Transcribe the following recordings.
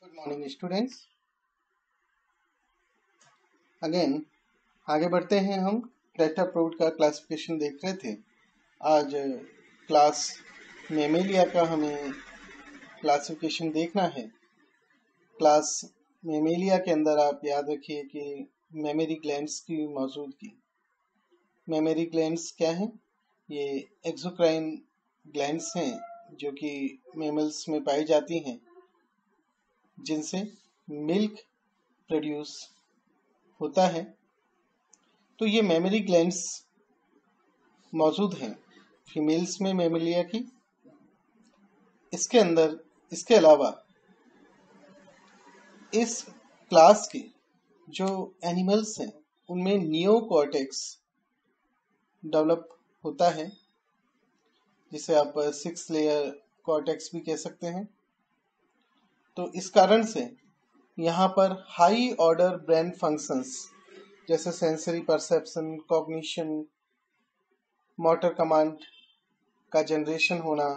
Good morning students. Again आगे बढ़ते हैं। हम टेट्रापोड का क्लासिफिकेशन देख रहे थे। आज क्लास मेमेलिया का हमें क्लासिफिकेशन देखना है। क्लास मेमेलिया के अंदर आप याद रखिए कि मेमरी ग्लैंड्स की मौजूदगी। मेमरी ग्लैंड्स क्या हैं? ये एक्सोक्राइन ग्लैंड्स हैं जो कि मेमल्स में पाई जाती हैं, जिनसे मिल्क प्रोड्यूस होता है। तो ये मेमरी ग्लैंड्स मौजूद हैं फीमेल्स में मेमेलिया की। इसके अंदर इसके अलावा इस क्लास के जो एनिमल्स हैं उनमें नियोकॉर्टेक्स डेवलप होता है, जिसे आप 6 लेयर कॉर्टेक्स भी कह सकते हैं। तो इस कारण से यहाँ पर हाई ऑर्डर ब्रेन फंक्शंस जैसे sensory perception, cognition, motor command का जनरेशन होना,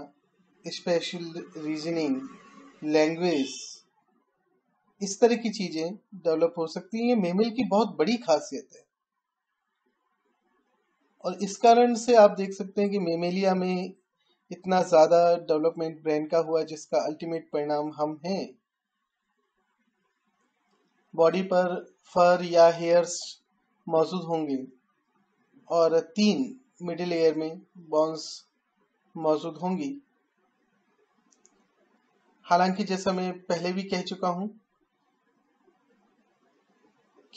स्पेशल रीजनिंग, लैंग्वेज, इस तरह की चीजें डेवलप हो सकती हैं। ये मेमल की बहुत बड़ी खासियत है और इस कारण से आप देख सकते हैं कि मेमेलिया में इतना ज्यादा डेवलपमेंट ब्रेन का हुआ, जिसका अल्टीमेट परिणाम हम हैं। बॉडी पर फर या हेयर्स मौजूद होंगे और 3 मिडिल एयर में बोन्स मौजूद होंगी। हालांकि जैसा मैं पहले भी कह चुका हूं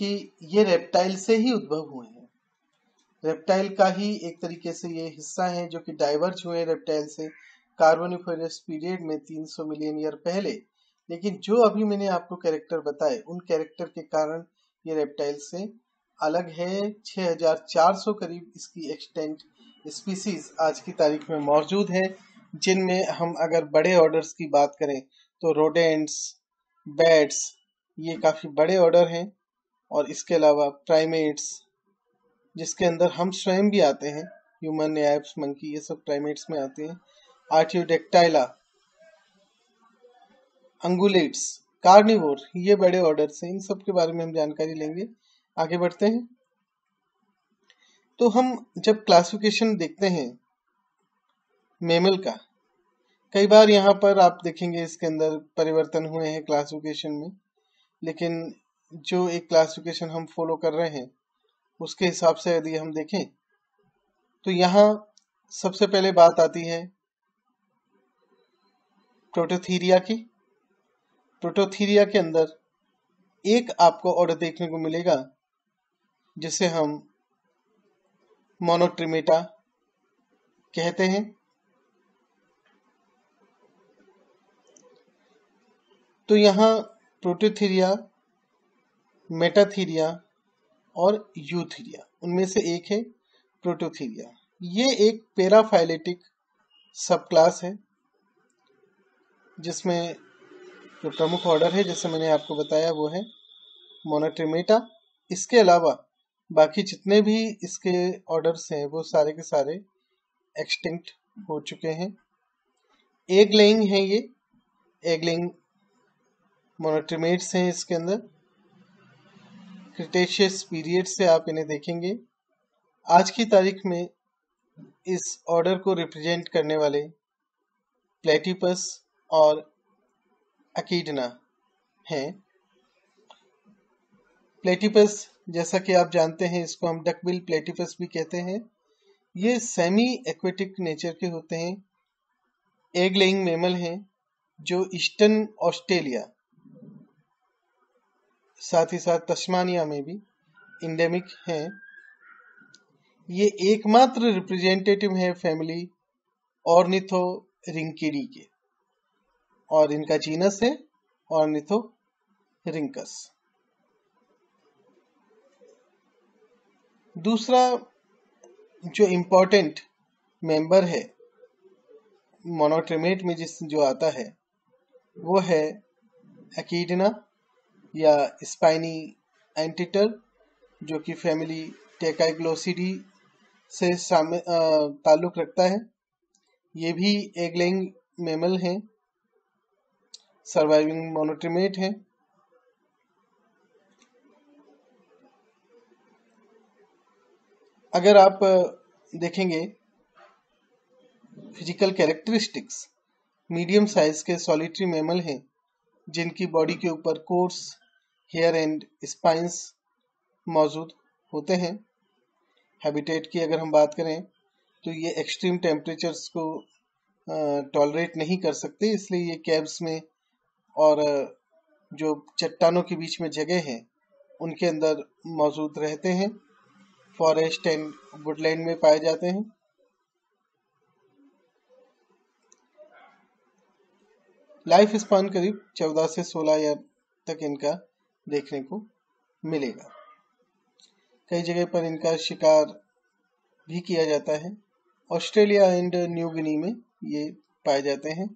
कि ये रेप्टाइल से ही उद्भव हुए हैं। रेप्टाइल का ही एक तरीके से ये हिस्सा है जो कि डाइवर्ज हुए रेप्टाइल से कार्बोनिफेरस पीरियड में 300 मिलियन ईयर पहले। लेकिन जो अभी मैंने आपको कैरेक्टर बताए, उन कैरेक्टर के कारण ये रेप्टाइल से अलग है। 6400 करीब इसकी एक्सटेंट स्पीसीज आज की तारीख में मौजूद है, जिनमें हम अगर बड़े ऑर्डर्स की बात करें तो रोडेंट्स, बैट्स, ये काफी बड़े ऑर्डर हैं। और इसके अलावा प्राइमेट्स, जिसके अंदर हम स्वयं भी आते हैं, ह्यूमन, एप्स, मंकी, ये सब प्राइमेट्स में आते हैं। आर्टियोडेक्टाइला, अंगुलेट्स, कार्निवोर, ये बड़े ऑर्डर से, इन सब के बारे में हम जानकारी लेंगे। आगे बढ़ते हैं। तो हम जब क्लासिफिकेशन देखते हैं मेमल का, कई बार यहाँ पर आप देखेंगे इसके अंदर परिवर्तन हुए हैं क्लासिफिकेशन में, लेकिन जो एक क्लासिफिकेशन हम फॉलो कर रहे हैं उसके हिसाब से यदि हम देखें तो यहाँ सबसे पहले बात आती है प्रोटोथीरिया की। प्रोटोथीरिया के अंदर एक आपको ऑर्डर देखने को मिलेगा जिसे हम मोनोट्रिमेटा कहते हैं। तो यहाँ प्रोटोथीरिया, मेटाथीरिया और यूथीरिया, उनमें से एक है प्रोटोथीरिया। ये एक पैराफाइलेटिक सब क्लास है जिसमें जो प्रमुख ऑर्डर है, जैसे मैंने आपको बताया, वो है मोनोट्रिमेटा। इसके अलावा बाकी जितने भी इसके ऑर्डर्स हैं वो सारे के सारे एक्सटिंक्ट हो चुके हैं। एग लेइंग है ये, एग लेइंग मोनोट्रिमेट्स हैं इसके अंदर। क्रिटेशियस पीरियड से आप इन्हें देखेंगे। आज की तारीख में इस ऑर्डर को रिप्रेजेंट करने वाले प्लेटिपस और एकिडना हैं। प्लेटिपस, जैसा कि आप जानते हैं, इसको हम डकबिल प्लेटिपस भी कहते हैं। ये सेमी एक्वेटिक नेचर के होते हैं, एग लेइंग मेमल हैं जो ईस्टर्न ऑस्ट्रेलिया, साथ ही साथ तस्मानिया में भी इंडेमिक हैं। ये एकमात्र रिप्रेजेंटेटिव है फैमिली ऑर्निथोरिंकिडी के, और इनका जीनस है ऑर्निथोरिंकस। दूसरा जो इम्पोर्टेंट मेंबर है मोनोट्रिमेट में जो आता है वो है एकिडना या स्पाइनी एंटिटर, जो कि फैमिली टेकाइग्लोसिडी से ताल्लुक रखता है। ये भी एग लेइंग मेमल हैं। सर्वाइविंग मोनोट्रीमेट है। अगर आप देखेंगे फिजिकल कैरेक्टरिस्टिक्स, मीडियम साइज के सॉलिटरी मैमल हैं जिनकी बॉडी के ऊपर कोर्स हेयर एंड स्पाइंस मौजूद होते हैं। हैबिटेट की अगर हम बात करें तो ये एक्सट्रीम टेम्परेचर्स को टॉलरेट नहीं कर सकते, इसलिए ये कैव्स में और जो चट्टानों के बीच में जगह है उनके अंदर मौजूद रहते हैं। फॉरेस्ट एंड वुडलैंड में पाए जाते हैं। लाइफ स्पान करीब 14 से 16 ईयर तक इनका देखने को मिलेगा। कई जगह पर इनका शिकार भी किया जाता है। ऑस्ट्रेलिया एंड न्यू गिनी में ये पाए जाते हैं।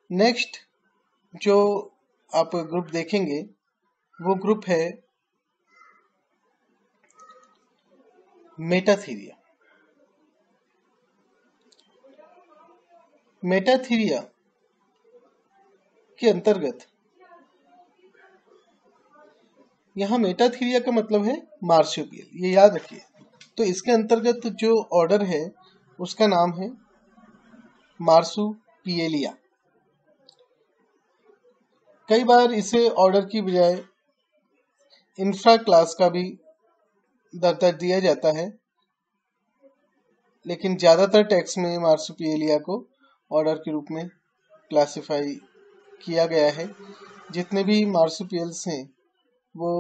नेक्स्ट जो आप ग्रुप देखेंगे वो ग्रुप है मेटाथीरिया। मेटाथीरिया के अंतर्गत, यहाँ मेटाथीरिया का मतलब है मार्सुपियल, ये याद रखिए। तो इसके अंतर्गत जो ऑर्डर है उसका नाम है मार्सुपियलिया। कई बार इसे ऑर्डर की बजाय इंफ्रा क्लास का भी दर्जा दिया जाता है, लेकिन ज्यादातर टेक्स्ट में मार्सुपियलिया को ऑर्डर के रूप में क्लासिफाई किया गया है। जितने भी मार्सुपियल्स हैं वो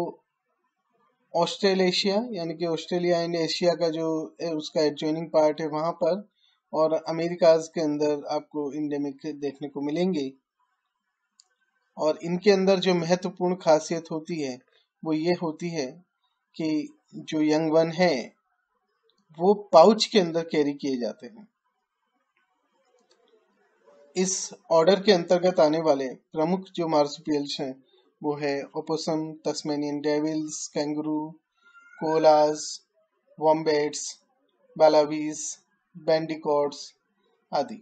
ऑस्ट्रेलेशिया यानी कि ऑस्ट्रेलिया एंड एशिया का जो उसका एडजॉइनिंग पार्ट है वहां पर, और अमेरिकाज के अंदर आपको इंडेमिक देखने को मिलेंगे। और इनके अंदर जो महत्वपूर्ण खासियत होती है वो ये होती है कि जो यंग वन है वो पाउच के अंदर कैरी किए जाते हैं। इस ऑर्डर के अंतर्गत आने वाले प्रमुख जो मार्सुपियल्स हैं वो है ओपोसम, तस्मेनियन डेविल्स, कैंगरू, कोलास, वॉम्बेट्स, बालावीज, बैंडिकॉट्स आदि।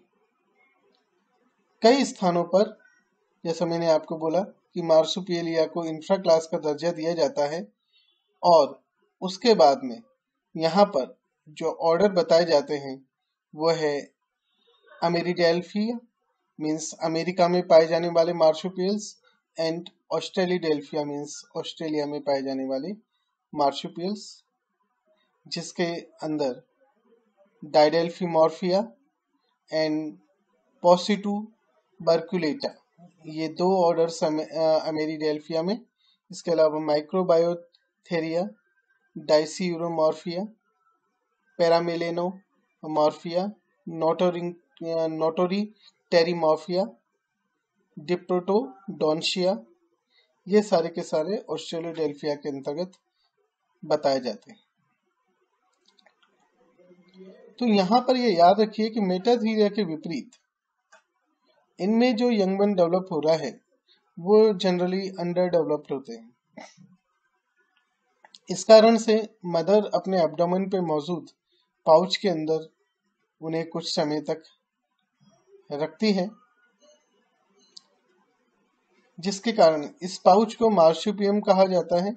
कई स्थानों पर जैसा मैंने आपको बोला कि मार्सुपियलिया को इंफ्रा क्लास का दर्जा दिया जाता है, और उसके बाद में यहाँ पर जो ऑर्डर बताए जाते हैं वो है अमेरिडेल्फिया मीन्स अमेरिका में पाए जाने वाले मार्सुपियल्स, एंड ऑस्ट्रेलिडेल्फिया मीन्स ऑस्ट्रेलिया में पाए जाने वाले मार्सुपियल्स, जिसके अंदर डाइडेल्फिमॉर्फिया एंड पॉसिटुबरकुलेटा ये दो ऑर्डर्स अमेरिडेल्फिया में। इसके अलावा माइक्रोबायोथेरिया, डाइसियूरोमॉर्फिया, पैरामेलेनोमॉर्फिया, नोटोरीटेरिमॉर्फिया, डिप्रोटोडोंशिया, ये सारे के सारे ऑस्ट्रेलोडेल्फिया के अंतर्गत बताए जाते हैं। तो यहाँ पर ये याद रखिए कि मेटाथीरिया के विपरीत इनमें जो यंग वन डेवलप हो रहा है वो जनरली अंडर डेवलप्ड होते हैं। इस कारण से मदर अपने एब्डोमेन पे मौजूद पाउच के अंदर उन्हें कुछ समय तक रखती है, जिसके कारण इस पाउच को मार्सुपियम कहा जाता है।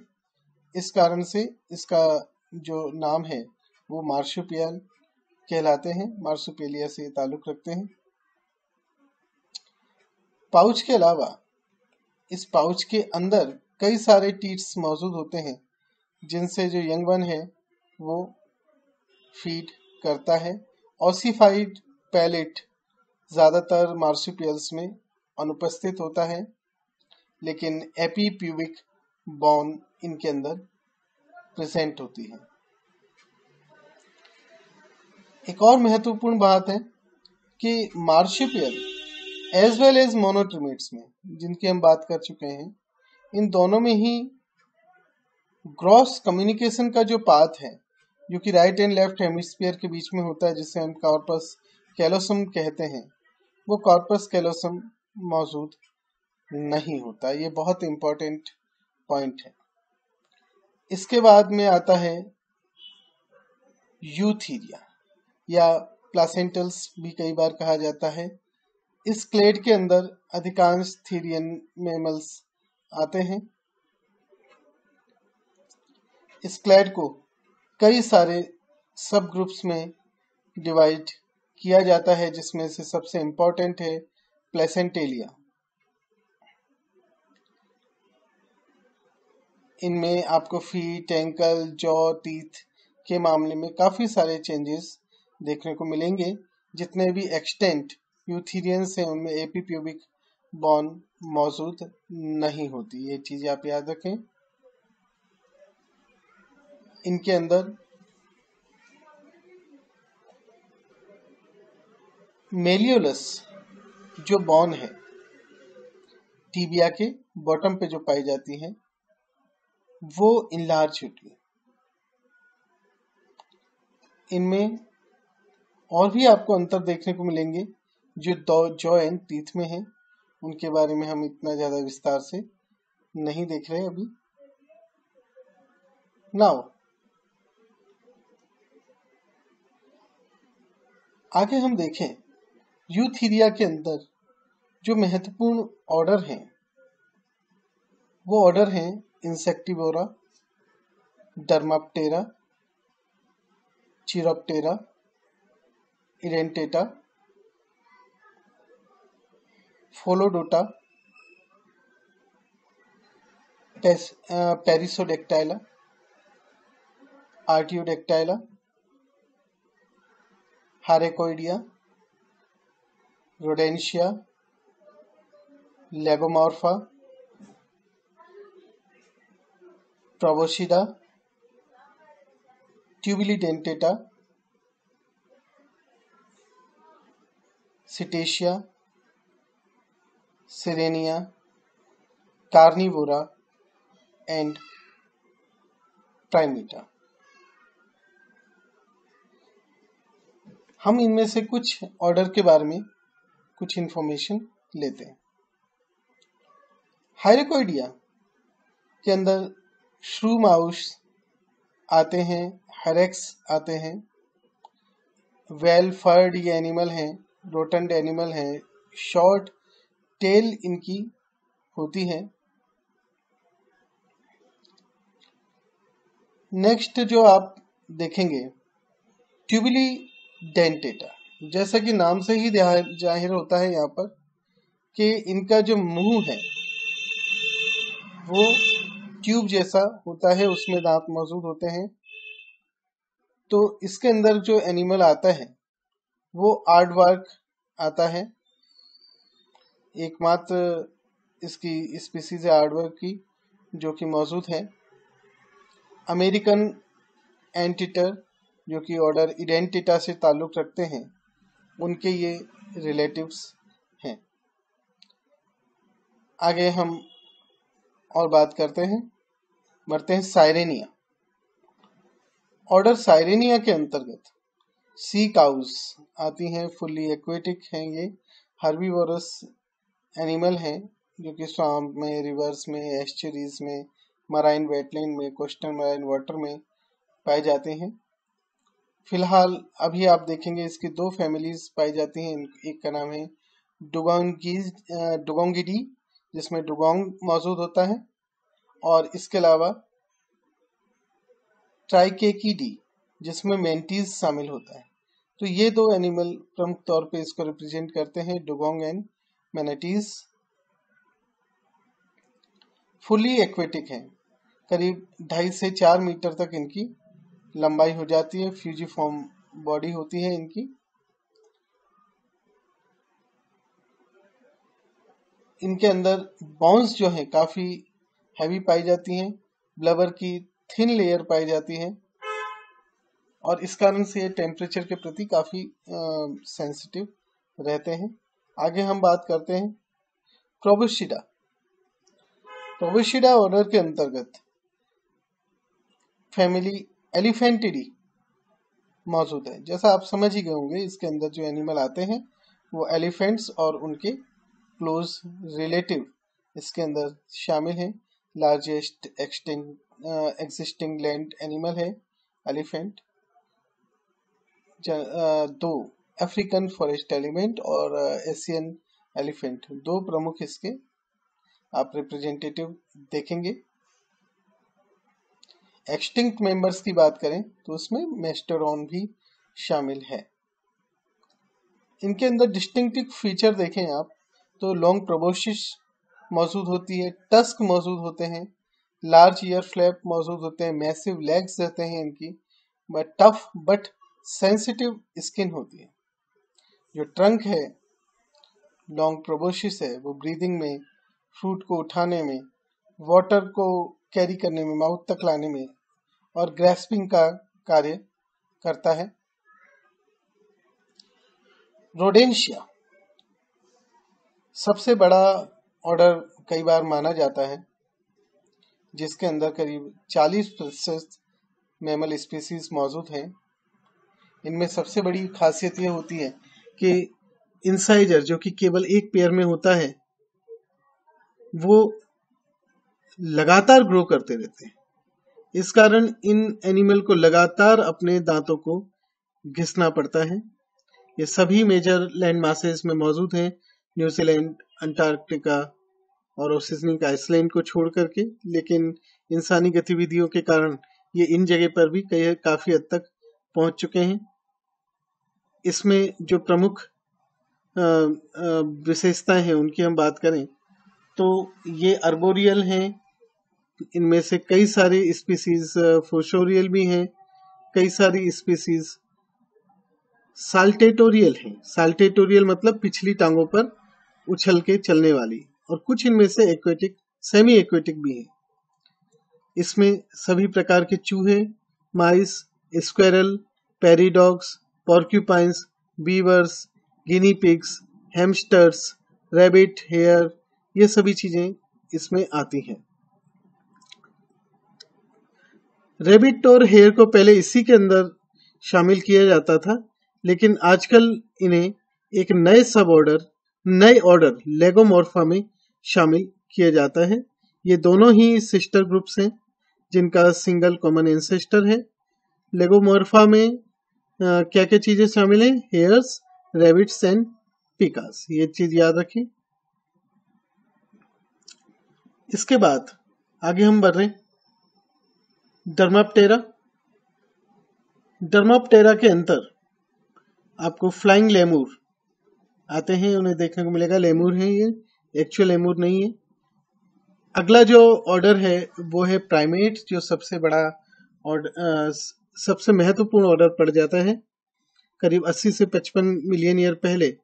इस कारण से इसका जो नाम है वो मार्सुपियल कहलाते हैं, मार्सुपियलिया से ताल्लुक रखते हैं। पाउच के अलावा इस पाउच के अंदर कई सारे टीट्स मौजूद होते हैं जिनसे जो यंग वन है वो फीड करता है। ऑसिफाइड पैलेट ज्यादातर मार्सुपियल्स में अनुपस्थित होता है, लेकिन एपीप्यूबिक बोन इनके अंदर प्रेजेंट होती है। एक और महत्वपूर्ण बात है कि मार्सुपियल एज वेल एज मोनोट्रीमेट्स में, जिनकी हम बात कर चुके हैं, इन दोनों में ही ग्रॉस कम्युनिकेशन का जो पाथ है जो कि राइट एंड लेफ्ट हेमिस्फीयर के बीच में होता है, जिसे हम कॉर्पस कैलोसम कहते हैं, वो कॉर्पस कैलोसम मौजूद नहीं होता। ये बहुत इंपॉर्टेंट पॉइंट है। इसके बाद में आता है यूथीरिया या प्लासेंटल्स भी कई बार कहा जाता है। इस क्लेड के अंदर अधिकांश थेरियन मैमल्स आते हैं। इस क्लेड को कई सारे सब ग्रुप्स में डिवाइड किया जाता है, जिसमें से सबसे इम्पोर्टेंट है प्लेसेंटेलिया। इनमें आपको फीट, एंकल, जॉ, टीथ के मामले में काफी सारे चेंजेस देखने को मिलेंगे। जितने भी एक्सटेंट यूथेरियंस हैं उनमें एपीप्यूबिक बोन मौजूद नहीं होती। ये चीज आप याद रखें। इनके अंदर मेलियोलस जो बोन है टीबिया के बॉटम पे जो पाई जाती है वो इनलार्ज होती है। इनमें और भी आपको अंतर देखने को मिलेंगे जो जॉ एंड टीथ में है। उनके बारे में हम इतना ज्यादा विस्तार से नहीं देख रहे अभी। नाउ आगे हम देखें यूथेरिया के अंदर जो महत्वपूर्ण ऑर्डर हैं वो ऑर्डर हैं इंसेक्टिवोरा, डर्माप्टेरा, चिरोप्टेरा, इडेंटेटा, फोलोडोटा, पेरिसोडेक्टाइला, आर्टियोडेक्टाइला, हारेकोइडिया, रोडेंशिया, लेगोमॉर्फा, प्रोबोसिडा, ट्यूबिलिडेंटेटा, सिटेशिया, सिरेनिया, कार्निवोरा एंड प्राइमेटा। हम इनमें से कुछ ऑर्डर के बारे में कुछ इंफॉर्मेशन लेते हैं। हाइरेकोइडिया के अंदर श्रू माउस आते हैं, हेरेक्स आते हैं, वेल फर्ड ये एनिमल हैं, रोटेंट एनिमल हैं, शॉर्ट टेल इनकी होती है। नेक्स्ट जो आप देखेंगे ट्यूबिली डेंटेटा, जैसा कि नाम से ही जाहिर होता है यहाँ पर कि इनका जो मुंह है वो ट्यूब जैसा होता है, उसमें दांत मौजूद होते हैं। तो इसके अंदर जो एनिमल आता है वो आर्डवर्क आता है। एकमात्र इसकी स्पीसीज है आर्डवर्क की जो कि मौजूद है। अमेरिकन एंटीटर जो कि ऑर्डर इडेंटिटा से ताल्लुक रखते हैं, उनके ये रिलेटिव्स हैं। आगे हम और बात करते हैं, बढ़ते हैं साइरेनिया। ऑर्डर साइरेनिया के अंतर्गत सी काउस आती हैं, फुल्ली एक्वेटिक हैं। ये हर्बीवोरस एनिमल हैं जो कि स्वाम्प में, रिवर्स में, एस्चुरीज में, मराइन वेटलैंड में, कोस्टल मराइन वाटर में पाए जाते हैं। फिलहाल अभी आप देखेंगे इसकी दो फैमिलीज पाई जाती हैं। एक का नाम है डुगोंगिडी जिसमें डुगोंग मौजूद होता है, और इसके अलावा ट्राइकेकिडी जिसमें मेंटीज शामिल होता है। तो ये दो एनिमल प्रमुख तौर पे इसको रिप्रेजेंट करते हैं, डुगोंग एंड मैनाटीज। फुली एक्वेटिक है, करीब 2.5 से 4 मीटर तक इनकी लंबाई हो जाती है। फ्यूजिफॉर्म बॉडी होती है इनकी। इनके अंदर बोन्स जो है काफी हैवी पाई जाती हैं, ब्लबर की थिन लेयर पाई जाती है, और इस कारण से ये टेम्परेचर के प्रति काफी सेंसिटिव रहते हैं। आगे हम बात करते हैं प्रोबोसिडा। प्रोबोसिडा ऑर्डर के अंतर्गत फैमिली एलिफेंटिडी मौजूद है। जैसा आप समझ ही गए होंगे, इसके अंदर जो एनिमल आते हैं वो एलिफेंट्स और उनके क्लोज रिलेटिव इसके अंदर शामिल हैं। लार्जेस्ट एग्जिस्टिंग लैंड एनिमल है एलिफेंट। दो अफ्रीकन फॉरेस्ट एलिमेंट और एशियन एलिफेंट, दो प्रमुख इसके आप रिप्रेजेंटेटिव देखेंगे। एक्सटिंक्ट मेंबर्स की बात करें तो उसमें मेस्टोडॉन भी शामिल है। इनके अंदर डिस्टिंक्टिव फीचर देखें आप तो लॉन्ग प्रोबोसिस मौजूद होती है, टस्क मौजूद होते हैं, लार्ज ईयर फ्लैप मौजूद होते हैं, मैसिव लेग्स रहते हैं इनकी, but tough but sensitive skin होती है। जो ट्रंक है, लॉन्ग प्रोबोसिस है, वो ब्रीदिंग में, फ्रूट को उठाने में, वाटर को कैरी करने में, माउथ तक लाने में और ग्रेस्पिंग का कार्य करता है। रोडेंशिया सबसे बड़ा ऑर्डर कई बार माना जाता है, जिसके अंदर करीब 40% मैमल स्पीसीज मौजूद हैं। इनमें सबसे बड़ी खासियत यह होती है कि इंसाइजर जो कि केवल एक पेयर में होता है, वो लगातार ग्रो करते रहते हैं। इस कारण इन एनिमल को लगातार अपने दांतों को घिसना पड़ता है। ये सभी मेजर लैंड मासेस में मौजूद हैं, न्यूजीलैंड, अंटार्कटिका और ओशिनिया आइसलैंड को छोड़ करके, लेकिन इंसानी गतिविधियों के कारण ये इन जगह पर भी काफी हद तक पहुंच चुके हैं। इसमें जो प्रमुख विशेषताएं हैं उनकी हम बात करें तो ये अर्बोरियल हैं। इनमें से कई सारी स्पीसीज फोशोरियल भी हैं, कई सारी स्पीसीज साल्टेटोरियल हैं। साल्टेटोरियल मतलब पिछली टांगों पर उछल के चलने वाली, और कुछ इनमें से एक्वेटिक, सेमी एक्वेटिक भी हैं। इसमें सभी प्रकार के चूहे, mice, squirrel, prairie dogs, porcupines, beavers, guinea pigs, hamsters, rabbit, hare, ये सभी चीजें इसमें आती हैं। रैबिट और हेयर को पहले इसी के अंदर शामिल किया जाता था, लेकिन आजकल इन्हें एक नए सब ऑर्डर, नए ऑर्डर लेगोमॉर्फा में शामिल किया जाता है। ये दोनों ही सिस्टर ग्रुप्स हैं जिनका सिंगल कॉमन एंसेस्टर है। लेगोमॉर्फा में क्या क्या चीजें शामिल हैं? हेयर्स, रैबिट्स एंड पिकास, ये चीज याद रखें। इसके बाद आगे हम बढ़ रहे हैं। डर्माप्टेरा, डर्माप्टेरा के अंदर आपको फ्लाइंग लेमूर आते हैं, उन्हें देखने को मिलेगा। लेमूर है, ये एक्चुअल लेमूर नहीं है। अगला जो ऑर्डर है वो है प्राइमेट, जो सबसे बड़ा ऑर्डर, सबसे महत्वपूर्ण ऑर्डर पड़ जाता है। करीब 80 से 55 मिलियन ईयर पहले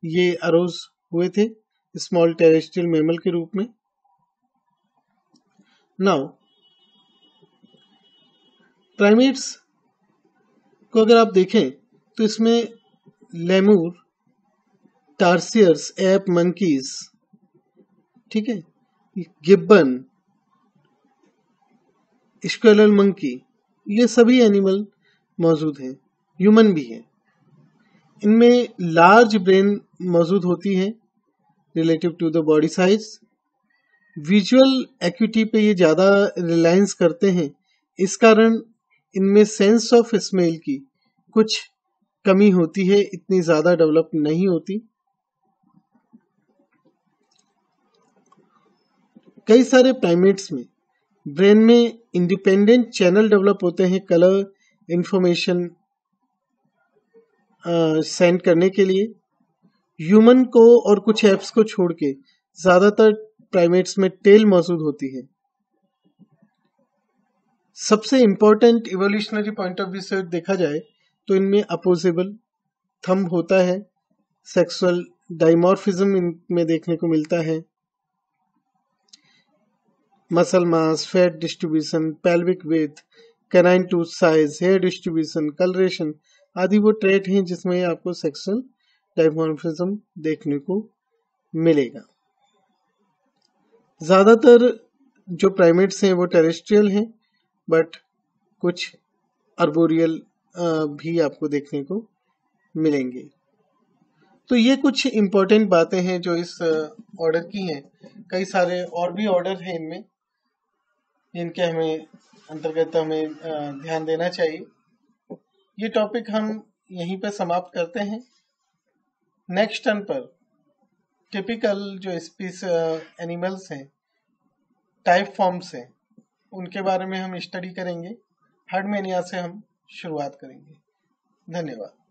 ये अरोज हुए थे स्मॉल टेरेस्ट्रियल मैमल के रूप में। नाउ प्राइमेट्स को अगर आप देखें तो इसमें लेमूर, टार्सियर्स, एप, मंकीज, ठीक है, गिब्बन, स्क्वेरल मंकी, ये सभी एनिमल मौजूद हैं। ह्यूमन भी है। इनमें लार्ज ब्रेन मौजूद होती है relative to the body size. Visual acuity पे ये ज्यादा रिलायंस करते हैं, इस कारण इनमें सेंस ऑफ स्मेल की कुछ कमी होती है, इतनी ज्यादा डेवलप नहीं होती। कई सारे प्राइमेट्स में ब्रेन में इंडिपेंडेंट चैनल डेवलप होते हैं कलर इंफॉर्मेशन सेंड करने के लिए। ह्यूमन को और कुछ एप्स को छोड़ के ज्यादातर प्राइमेट्स में टेल मौजूद होती है। सबसे important evolutionary point of view से देखा जाए तो इनमें अपोजिबल थंब होता है, सेक्सुअल डाइमॉर्फिज्म इनमें देखने को मिलता है, muscle mass, fat distribution, pelvic width, canine tooth size, hair distribution, colouration आदि वो ट्रेट हैं जिसमें आपको सेक्सुअल डाइमॉर्फिज्म देखने को मिलेगा। ज्यादातर जो प्राइमेट्स हैं वो टेरेस्ट्रियल हैं, बट कुछ अर्बोरियल भी आपको देखने को मिलेंगे। तो ये कुछ इंपॉर्टेंट बातें हैं जो इस ऑर्डर की हैं। कई सारे और भी ऑर्डर हैं इनमें, जिनके हमें अंतर्गत हमें ध्यान देना चाहिए। ये टॉपिक हम यहीं पर समाप्त करते हैं। नेक्स्ट टर्न पर टिपिकल जो स्पीस एनिमल्स हैं, टाइप फॉर्म्स हैं, उनके बारे में हम स्टडी करेंगे। हर्डमेनिया से हम शुरुआत करेंगे। धन्यवाद।